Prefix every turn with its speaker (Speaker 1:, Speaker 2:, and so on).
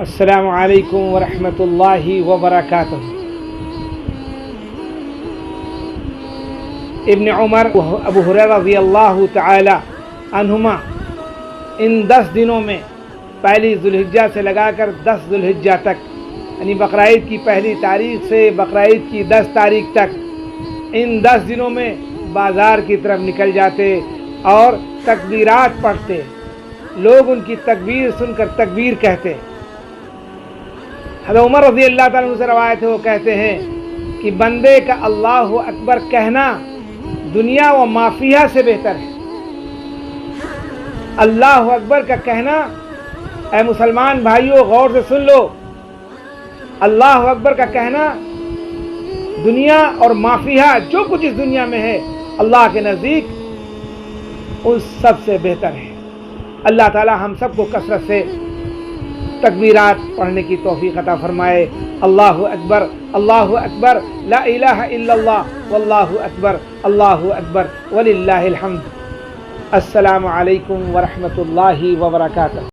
Speaker 1: السلام علیکم ورحمۃ اللہ وبرکاتہ۔ ابن عمر ابو ہریرہ رضی اللہ تعالی عنہما ان 10 دنوں میں پہلی ذوالحجہ سے لگا کر 10 ذوالحجہ تک، یعنی بقرعید کی پہلی تاریخ سے بقرعید کی 10 تاریخ تک، ان 10 دنوں میں بازار کی طرف نکل جاتے اور تکبیرات پڑھتے، لوگ ان کی تکبیر سن کر تکبیر کہتے۔ حضرت عمر رضی اللہ تعالیٰ عنہ سے روایت ہے، وہ کہتے ہیں کہ بندے کا اللہ اکبر کہنا دنیا و ما فیہا سے بہتر ہے۔ اللہ اکبر کا کہنا، اے مسلمان بھائیوں غور سے سن لو، اللہ اکبر کا کہنا دنیا اور ما فیہا، جو کچھ اس دنیا میں ہے، اللہ کے نزدیک ان سب سے بہتر ہے۔ اللہ تعالی ہم سب کو کثرت سے تکبیرات پڑھنے کی توفیق عطا فرمائے۔ اللہ اکبر، اللہ اکبر، لا الہ الا اللہ، واللہ اکبر، اللہ اکبر، وللہ الحمد۔ السلام علیکم ورحمۃ اللہ وبرکاتہ۔